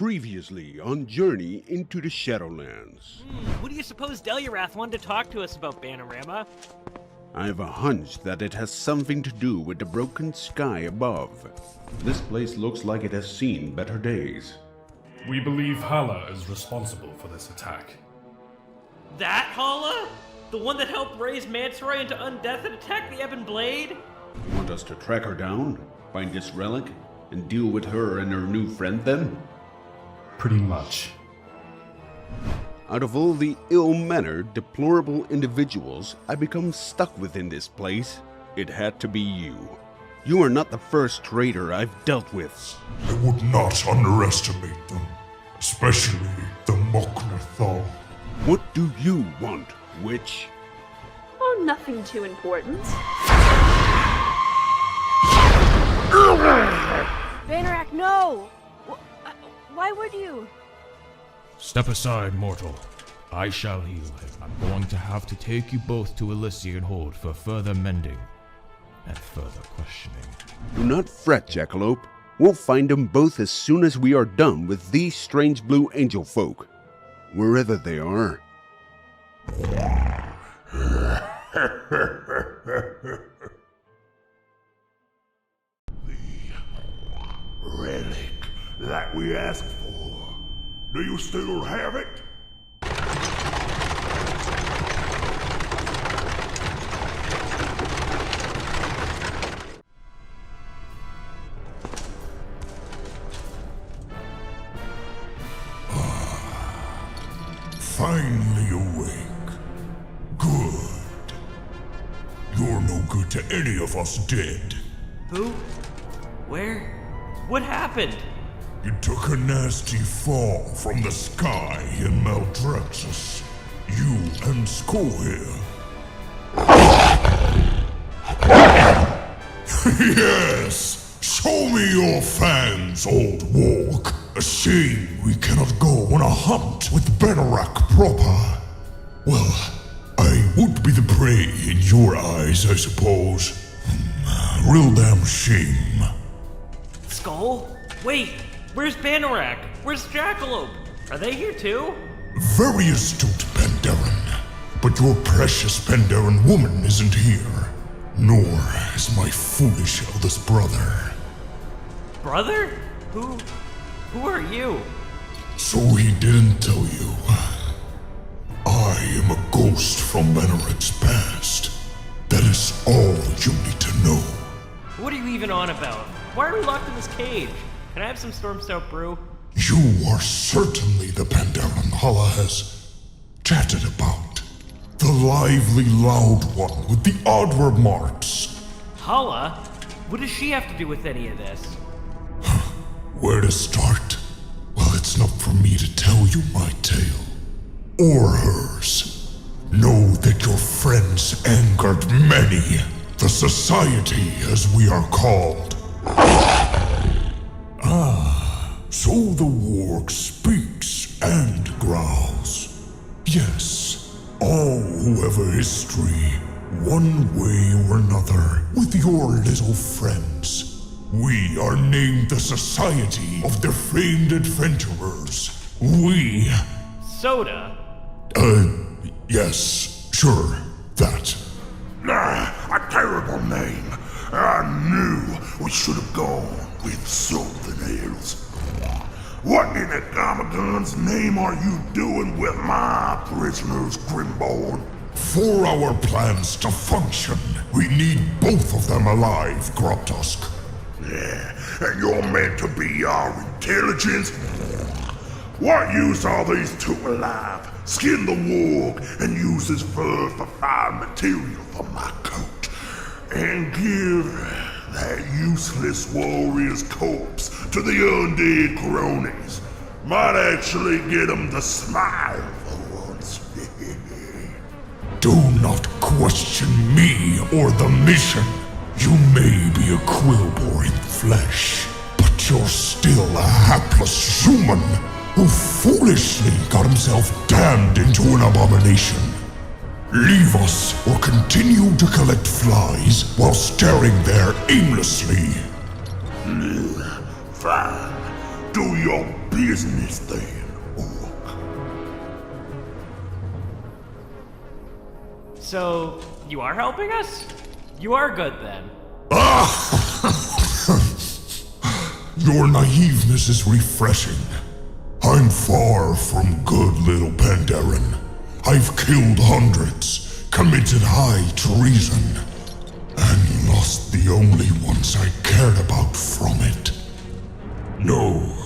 Previously on Journey into the Shadowlands. What do you suppose Delurath wanted to talk to us about, Bannerama? I have a hunch that it has something to do with the broken sky above. This place looks like it has seen better days. We believe Hala is responsible for this attack. That Hala? The one that helped raise Mansaroy into undeath and attack the Ebon Blade? You want us to track her down, find this relic, and deal with her and her new friend then? Pretty much. Out of all the ill-mannered, deplorable individuals I become stuck within this place, it had to be you. You are not the first traitor I've dealt with. I would not underestimate them, especially the Mok'Nathal. What do you want, witch? Oh, nothing too important. Vaynerak, no! Why would you? Step aside, mortal. I shall heal him. I'm going to have to take you both to Elysian Horde for further mending and further questioning. Do not fret, Jacquilope. We'll find them both as soon as we are done with these strange blue angel folk, wherever they are. The relic that we asked for. Do you still have it? Finally awake. Good. You're no good to any of us dead. Who? Where? What happened? You took a nasty fall from the sky in Maldraxxus. You and Skoll. Yes! Show me your fans, old warg. A shame we cannot go on a hunt with Bannerach proper. Well, I would be the prey in your eyes, I suppose. Real damn shame. Skull? Wait, where's Bannerach? Where's Jacquilope? Are they here too? Very astute, Pandaren. But your precious Pandaren woman isn't here. Nor is my foolish eldest brother. Brother? Who are you? So he didn't tell you. I am a ghost from Bannerach's past. That is all you need to know. What are you even on about? Why are we locked in this cage? Can I have some Storm Stout brew? You are certainly the Pandaren Hala has chatted about. The lively, loud one with the odd remarks. Hala? What does she have to do with any of this? Where to start? Well, it's not for me to tell you my tale. Or hers. Know that your friends angered many. The Society, as we are called. So the warg speaks and growls. Yes, all who have a history, one way or another, with your little friends. We are named the Society of the Famed Adventurers. We... Soda? Yes, sure, that. A terrible name. I knew we should have gone with something else. What in the Gamagon's name are you doing with my prisoners, Grimborn? For our plans to function, we need both of them alive, Grubtusk. Yeah, and you're meant to be our intelligence? What use are these two alive? Skin the warg and use his fur for fine material for my coat. And give that useless warrior's corpse to the undead cronies. Might actually get them to smile for once. Do not question me or the mission. You may be a Quilboar in flesh, but you're still a hapless human who foolishly got himself damned into an abomination. Leave us or continue to collect flies while staring there aimlessly. Fine. Do your business then, orc. So, you are helping us? You are good then. Your naiveness is refreshing. I'm far from good, little Pandaren. I've killed hundreds, committed high treason, and lost the only ones I cared about from it. No.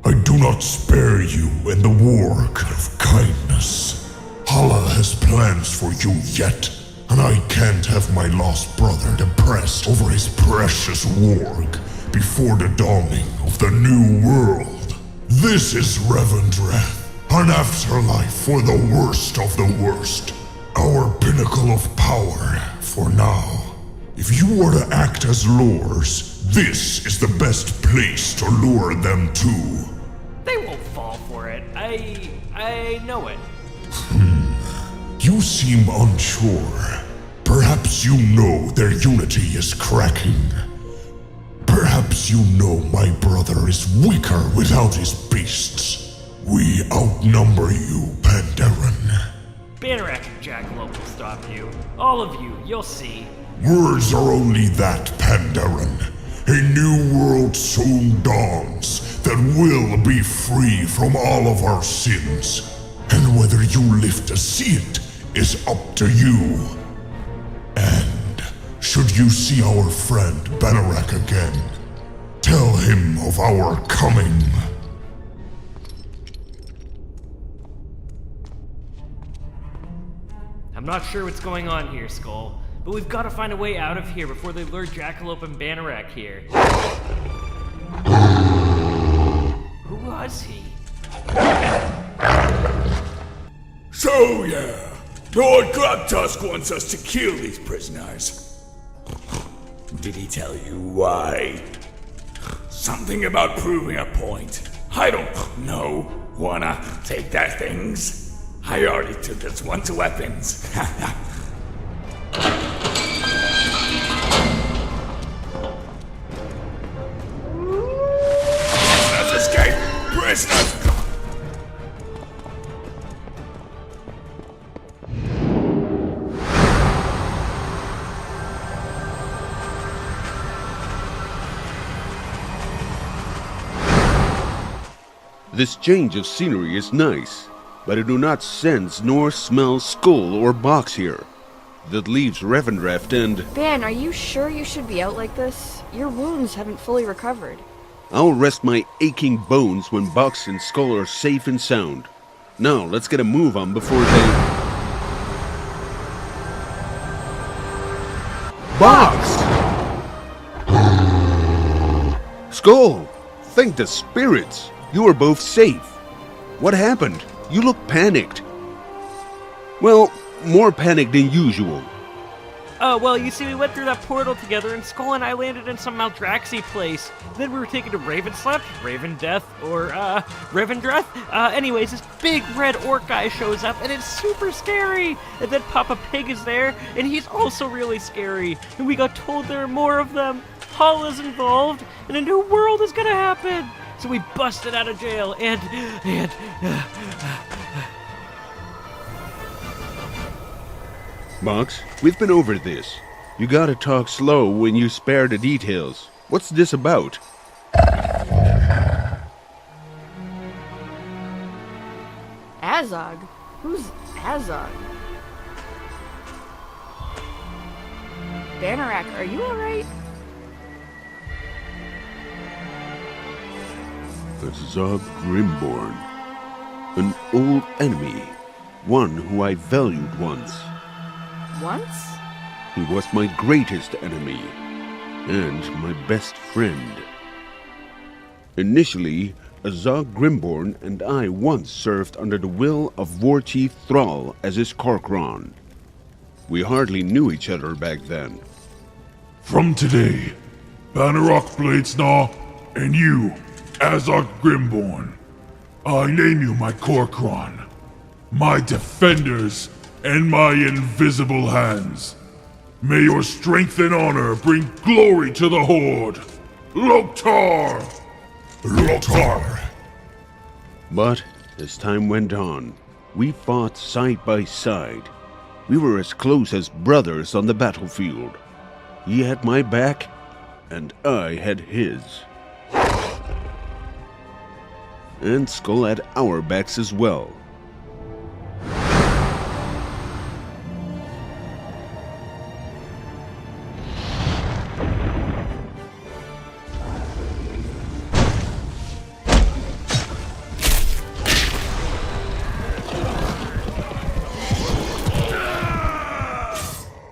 I do not spare you in the work of kindness. Hala has plans for you yet, and I can't have my lost brother depressed over his precious warg before the dawning of the new world. This is Revendreth, an afterlife for the worst of the worst. Our pinnacle of power, for now. If you were to act as lures, this is the best place to lure them to. They won't fall for it. I know it. You seem unsure. Perhaps you know their unity is cracking. Perhaps you know my brother is weaker without his beasts. We outnumber you, Pandaren. Bannerack and Jacquilope will stop you. All of you, you'll see. Words are only that, Pandaren. A new world soon dawns that will be free from all of our sins. And whether you live to see it is up to you. And should you see our friend Bannerack again, tell him of our coming. I'm not sure what's going on here, Skull, but we've got to find a way out of here before they lure Jacquilope and Bannerack here. Who was he? So yeah, Lord Grubtusk wants us to kill these prisoners. Did he tell you why? Something about proving a point. I don't know. Wanna take their things? I already took this one to weapons. Let's escape! Prisoners! This change of scenery is nice, but I do not sense nor smell Skull or Box here. That leaves Revendreth and... Ban, are you sure you should be out like this? Your wounds haven't fully recovered. I'll rest my aching bones when Box and Skull are safe and sound. Now, let's get a move on before they... Box! Skull! Thank the spirits! You are both safe. What happened? You look panicked. Well, more panicked than usual. Oh, well, you see, we went through that portal together, and Skull and I landed in some Maldraxxi place. Then we were taken to Ravenslept, Ravendeath, or, Revendreth. Anyways, this big red orc guy shows up, and it's super scary! And then Papa Pig is there, and he's also really scary. And we got told there are more of them. Hala's involved, and a new world is gonna happen! So we busted out of jail, and Box, we've been over this. You gotta talk slow when you spare the details. What's this about? Azogg? Who's Azogg? Bannerack, are you alright? Azogg Grimborn. An old enemy. One who I valued once. Once? He was my greatest enemy. And my best friend. Initially, Azogg Grimborn and I once served under the will of War Chief Thrall as his Korkron. We hardly knew each other back then. From today, Bannerack Bladesnaw, and you, Azogg Grimborn, I name you my Korkron, my defenders, and my invisible hands. May your strength and honor bring glory to the Horde! Loktar! Loktar! But, as time went on, we fought side by side. We were as close as brothers on the battlefield. He had my back, and I had his. And Skull had our backs as well.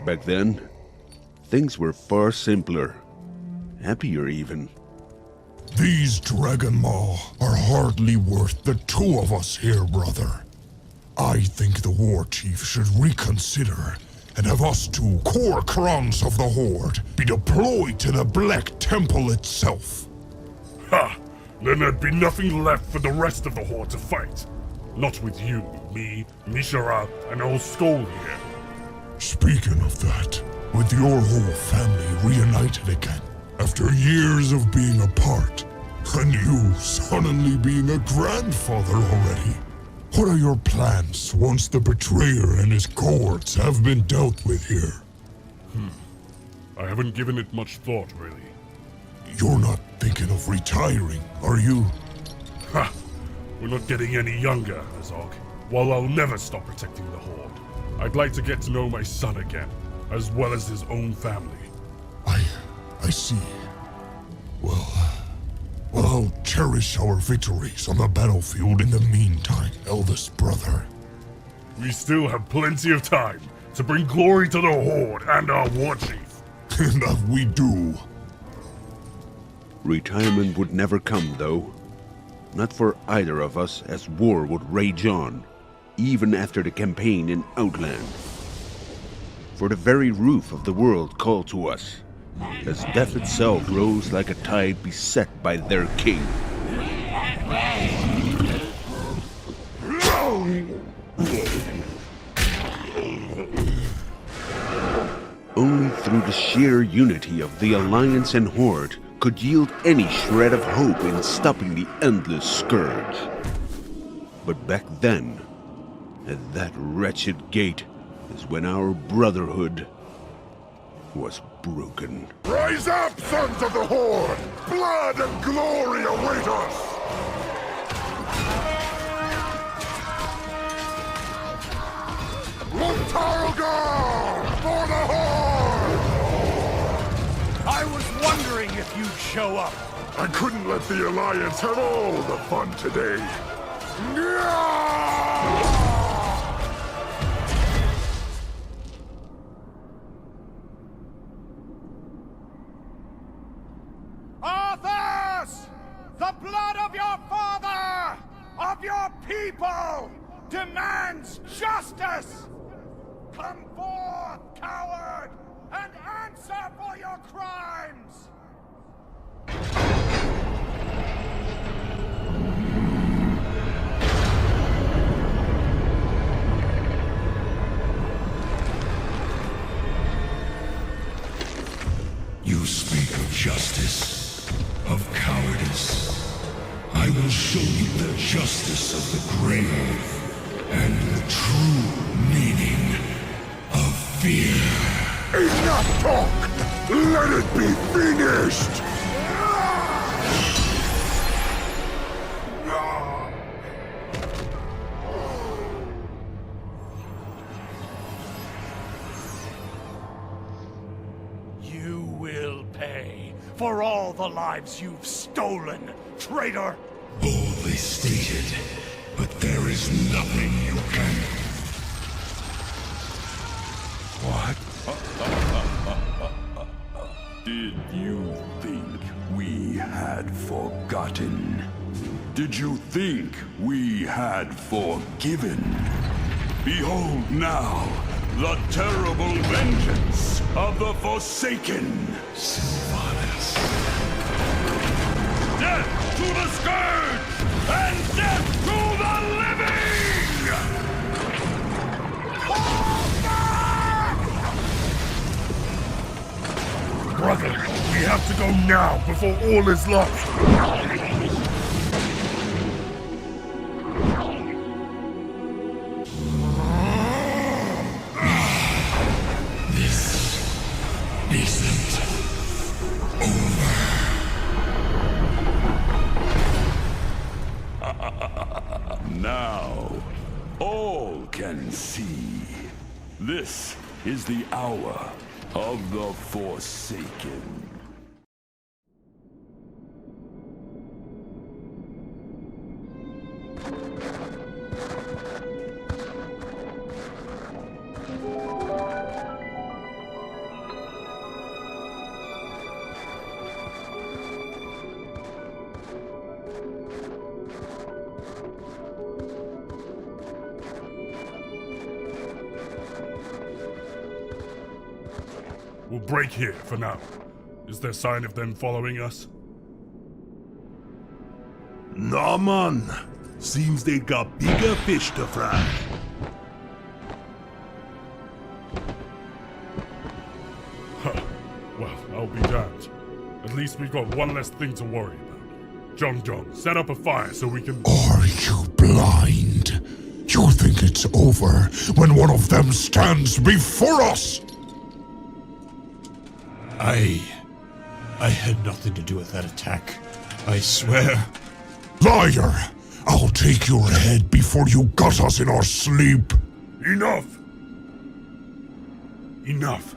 Back then, things were far simpler. Happier even. These Dragon Maw are hardly worth the two of us here, brother. I think the War Chief should reconsider and have us two core crowns of the Horde be deployed to the Black Temple itself. Ha! Then there'd be nothing left for the rest of the Horde to fight. Not with you, me, Mishra, and old Skull here. Speaking of that, with your whole family reunited again, after years of being apart, and you suddenly being a grandfather already, what are your plans once the betrayer and his cohorts have been dealt with here? I haven't given it much thought, really. You're not thinking of retiring, are you? Ha! We're not getting any younger, Azogg. While I'll never stop protecting the Horde, I'd like to get to know my son again, as well as his own family. I see. Well, I'll cherish our victories on the battlefield in the meantime, eldest brother. We still have plenty of time to bring glory to the Horde and our War Chief. And that we do. Retirement would never come, though. Not for either of us, as war would rage on, even after the campaign in Outland. For the very roof of the world called to us, as death itself rose like a tide beset by their king. Only through the sheer unity of the Alliance and Horde could yield any shred of hope in stopping the endless scourge. But back then, at that wretched gate, is when our brotherhood was broken. Rise up, sons of the Horde! Blood and glory await us! Loktar for the Horde! I was wondering if you'd show up. I couldn't let the Alliance have all the fun today. Arthas! The blood of your father, of your people, demands justice! Come forth, coward, and answer for your crimes! You speak of justice, of cowardice. I will show you the justice of the grave and the true meaning of fear. Enough talk! Let it be finished! You will pay for all the lives you've stolen, traitor! Boldly stated, but there is nothing you can... What? Did you think we had forgotten? Did you think we had forgiven? Behold now, the terrible vengeance of the Forsaken! Sylvanas. Death to the Scourge! And death to the living! have to go now, before all is lost! Now, all can see. This is the hour of the Forsaken. We'll break here for now. Is there sign of them following us? Nah, man. Seems they got bigger fish to fry. Huh. Well, I'll be damned. At least we've got one less thing to worry about. Jeong, set up a fire so we can... Are you blind? You think it's over when one of them stands before us? I had nothing to do with that attack. I swear. Liar! I'll take your head before you got us in our sleep. Enough! Enough!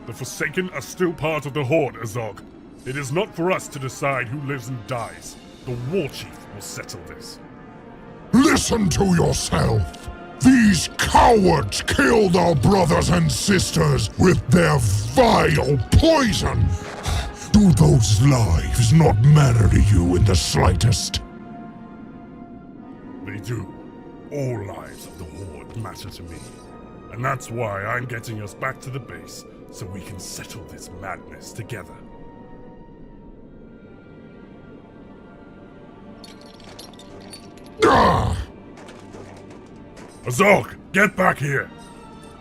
The Forsaken are still part of the Horde, Azogg. It is not for us to decide who lives and dies. The War Chief will settle this. Listen to yourself! These cowards killed our brothers and sisters with their vile poison! Do those lives not matter to you in the slightest? They do. All lives of the Horde matter to me. And that's why I'm getting us back to the base, so we can settle this madness together. Azogg, get back here!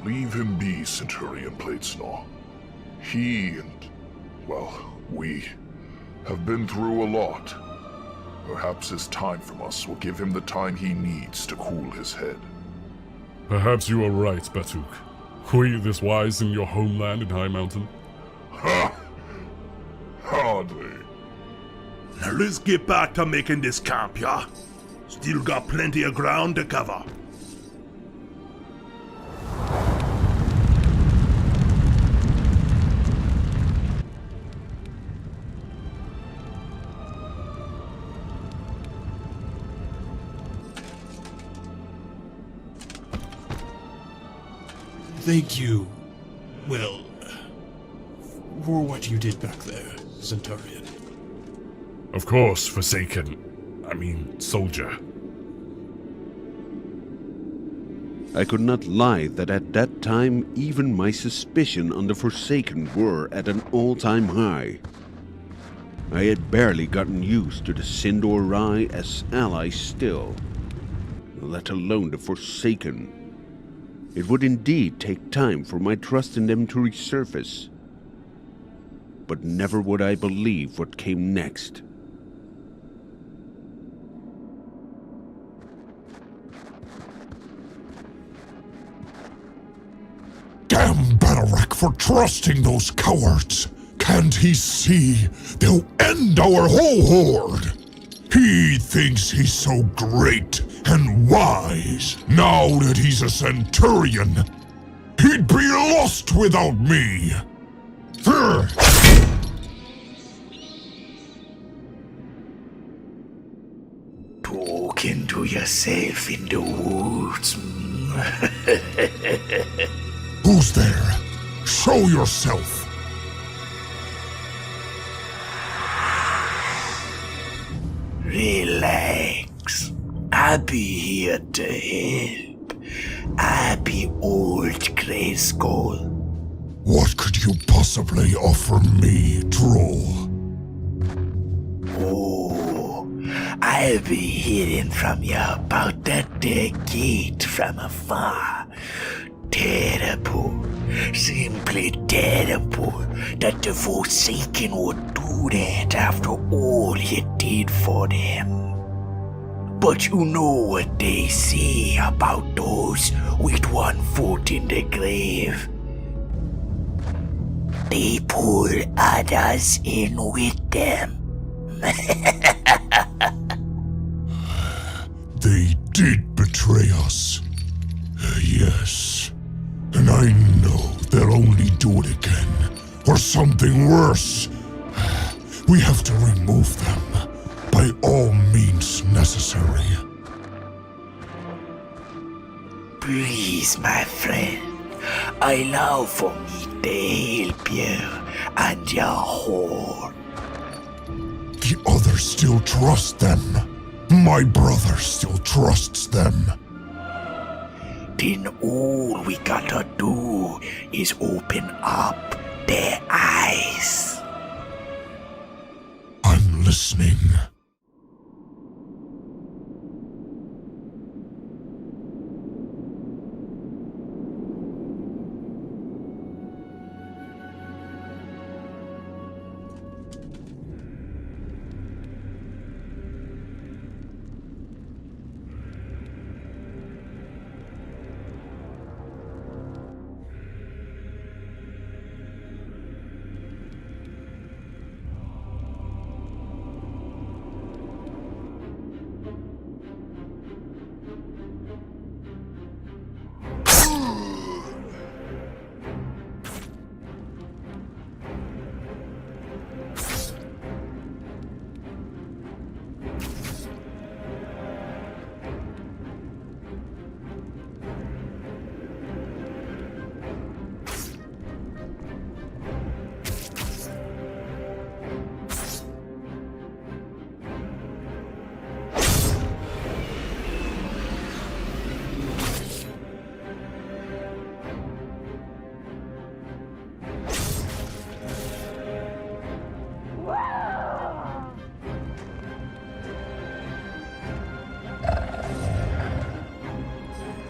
Leave him be, Centurion Bladesnaw. He and, well, we have been through a lot. Perhaps his time from us will give him the time he needs to cool his head. Perhaps you are right, Batuk. Were you this wise in your homeland in High Mountain? Ha! Hardly. Now let's get back to making this camp, yeah? Still got plenty of ground to cover. Thank you, well, for what you did back there, Centurion. Of course, Forsaken. Soldier. I could not lie that at that time even my suspicion on the Forsaken were at an all-time high. I had barely gotten used to the Sindor Rai as allies still, let alone the Forsaken. It would indeed take time for my trust in them to resurface. But never would I believe what came next. Damn Battlerak for trusting those cowards! Can't he see? They'll end our whole horde! He thinks he's so great and wise. Now that he's a Centurion, he'd be lost without me! Talking to yourself in the woods. Who's there? Show yourself! Relax. I'll be here to help. I'll be old Grez'gol. What could you possibly offer me, Thrall? Oh, I'll be hearing from you about that there gate from afar. Terrible. Simply terrible that the Forsaken would do that after all you did for them. But you know what they say about those with one foot in the grave. They pull others in with them. They did betray us. Yes. And I know they'll only do it again. Or something worse. We have to remove them. By all means necessary. Please, my friend. Allow for me to help you and your horde. The others still trust them. My brother still trusts them. Then all we gotta do is open up their eyes. I'm listening.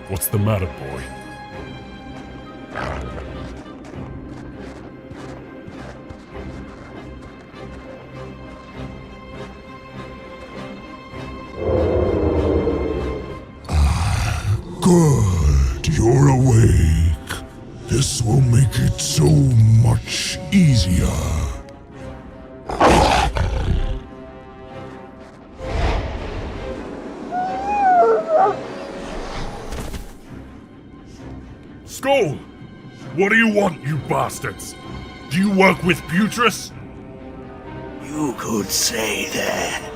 What's the matter, boy? Good, you're awake. This will make it so much easier. Skull! What do you want, you bastards? Do you work with Buttress? You could say that.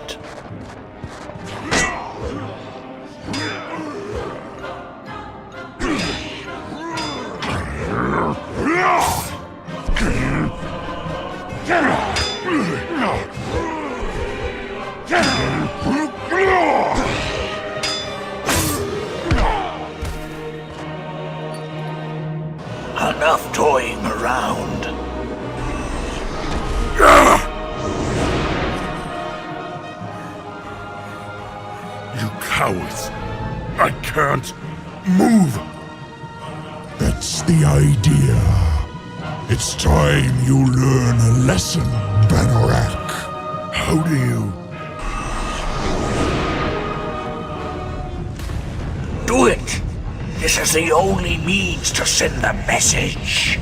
Enough toying around. You cowards! I can't move! That's the idea. It's time you learn a lesson, Batuk. How do you... Do it! This is the only means to send the message.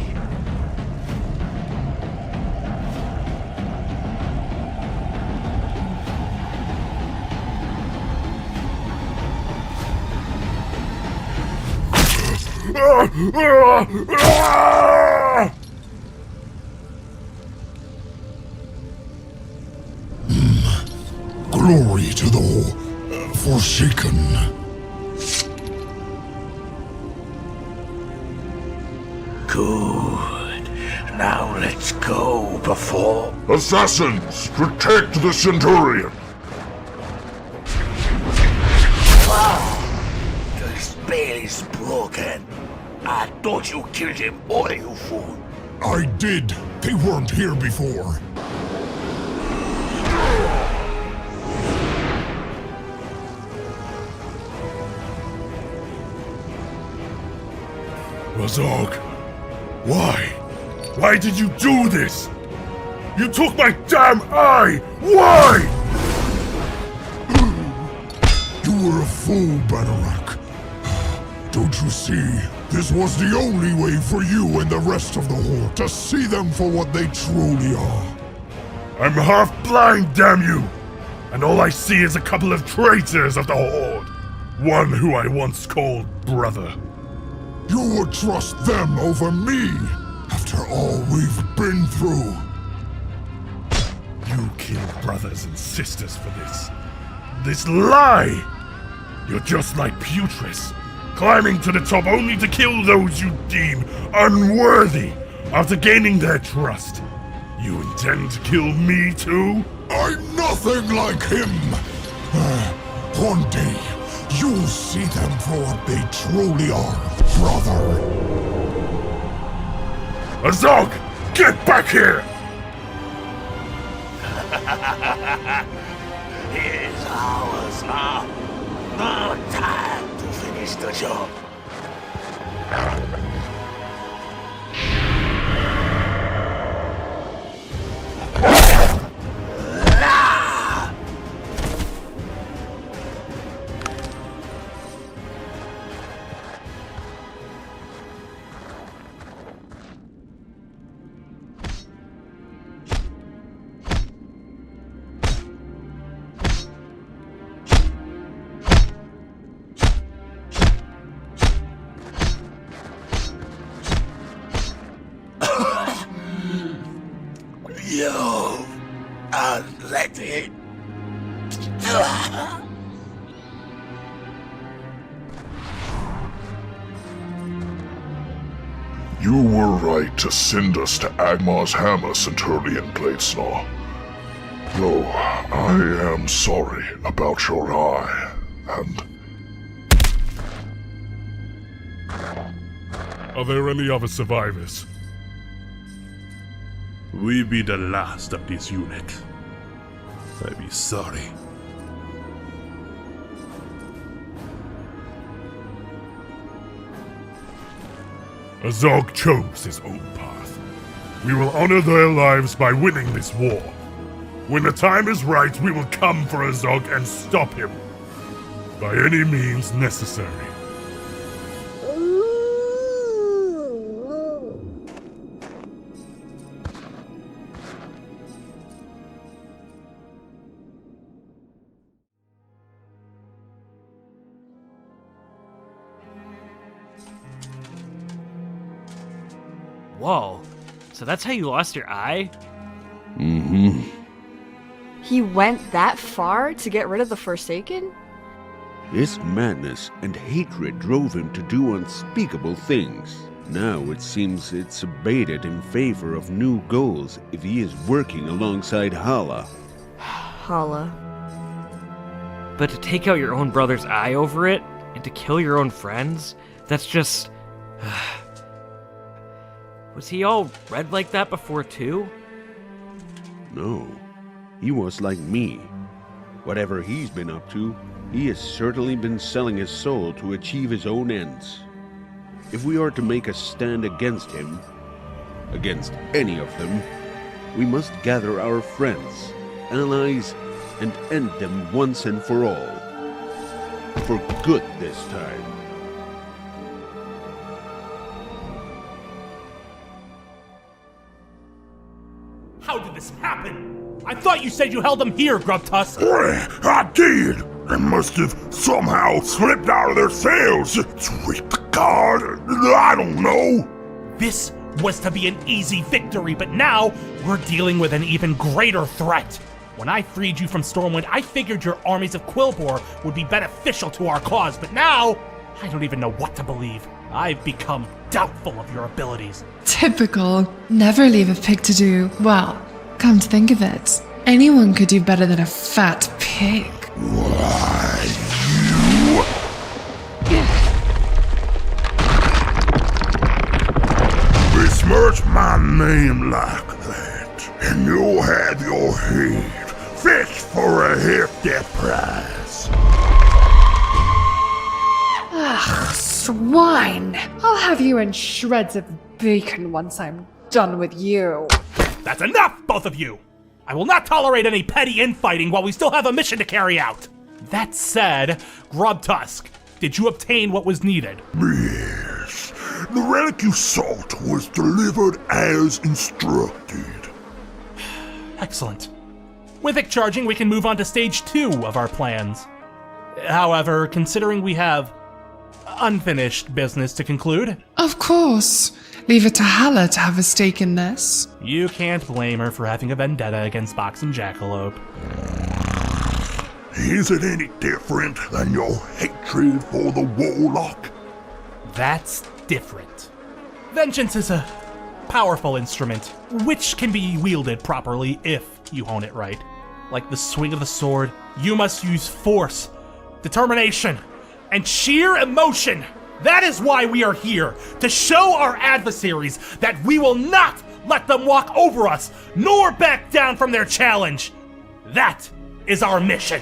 Glory to the Forsaken. Good. Now let's go before... Assassins, protect the Centurion! The spell is broken. I thought you killed him all, you fool. I did. They weren't here before. Azogg, Why? Why did you do this? You took my damn eye! Why? You were a fool, Batuk. Don't you see? This was the only way for you and the rest of the Horde to see them for what they truly are. I'm half blind, damn you! And all I see is a couple of traitors of the Horde. One who I once called brother. You would trust them over me, after all we've been through. You killed brothers and sisters for this. This lie! You're just like Putris, climbing to the top only to kill those you deem unworthy after gaining their trust. You intend to kill me too? I'm nothing like him! One day, you'll see them for what they truly are, brother. Azogg! Get back here! It's ours now. No time to finish the job. You are ready. You were right to send us to Agmar's Hammer, Centurion Bladesnaw. Though I am sorry about your eye, and... Are there any other survivors? We be the last of this unit. I be sorry. Azogg chose his own path. We will honor their lives by winning this war. When the time is right, we will come for Azogg and stop him. By any means necessary. Whoa, so that's how you lost your eye? Mm-hmm. He went that far to get rid of the Forsaken? His madness and hatred drove him to do unspeakable things. Now it seems it's abated in favor of new goals if he is working alongside Hala. Hala. But to take out your own brother's eye over it, and to kill your own friends, that's just... Was he all red like that before too? No, he was like me. Whatever he's been up to, he has certainly been selling his soul to achieve his own ends. If we are to make a stand against him, against any of them, we must gather our friends, allies, and end them once and for all. For good this time. How did this happen? I thought you said you held them here, Grubtusk. I did! They must have somehow slipped out of their cells. Sweet God, I don't know. This was to be an easy victory, but now we're dealing with an even greater threat. When I freed you from Stormwind, I figured your armies of Quilboar would be beneficial to our cause, but now I don't even know what to believe. I've become doubtful of your abilities. Typical. Never leave a pig to do. Well, come to think of it, anyone could do better than a fat pig. Why, you besmirch my name like that, and you'll have your head fixed for a hefty price. Ugh, swine! I'll have you in shreds of bacon once I'm done with you. That's enough, both of you! I will not tolerate any petty infighting while we still have a mission to carry out. That said, Grubtusk, did you obtain what was needed? Yes. The relic you sought was delivered as instructed. Excellent. With it charging, we can move on to stage 2 of our plans. However, considering we have unfinished business to conclude... Of course. Leave it to Hala to have a stake in this. You can't blame her for having a vendetta against Box and Jacquilope. Is it any different than your hatred for the Warlock? That's different. Vengeance is a powerful instrument, which can be wielded properly if you hone it right. Like the swing of the sword, you must use force, determination, and sheer emotion. That is why we are here, to show our adversaries that we will not let them walk over us, nor back down from their challenge. That is our mission.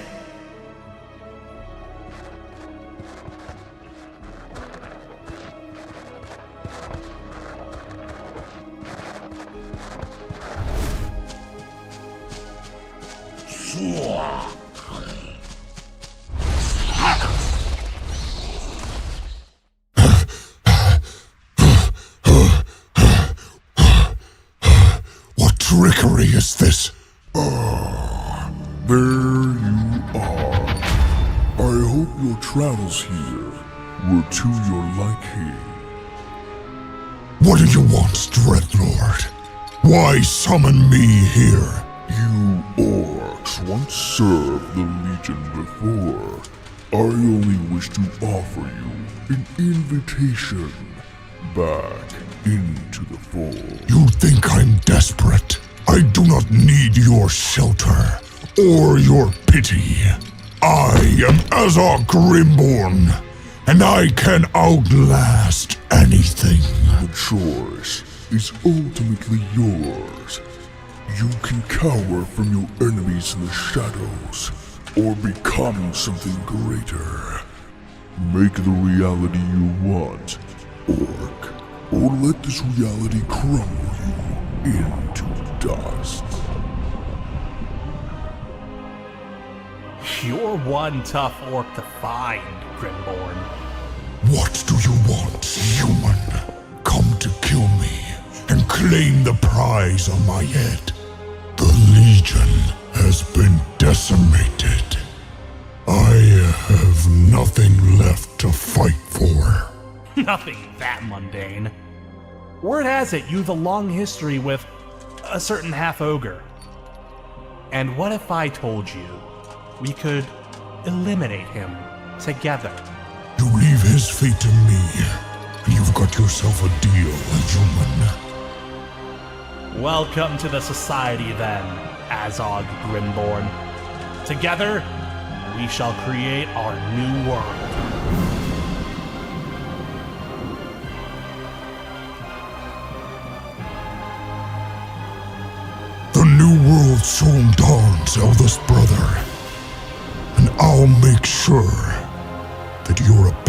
What trickery is this? There you are. I hope your travels here were to your liking. What do you want, Dreadlord? Why summon me here? You orcs once served the Legion before. I only wish to offer you an invitation back into the fold. You think I'm desperate? I do not need your shelter or your pity. I am Azogg Grimborn, and I can outlast anything. The choice is ultimately yours. You can cower from your enemies in the shadows, or become something greater. Make the reality you want, orc, or let this reality crumble you into dust. You're one tough orc to find, Grimborn. What do you want, human? Come to kill me and claim the prize on my head. The Legion has been decimated. I have nothing left to fight for. Nothing that mundane. Word has it you've a long history with a certain half-ogre. And what if I told you we could eliminate him together? You leave his fate to me, and you've got yourself a deal, human. Welcome to the society then, Azogg Grimborn. Together, we shall create our new world. The new world soon dawns, eldest brother, and I'll make sure that you're a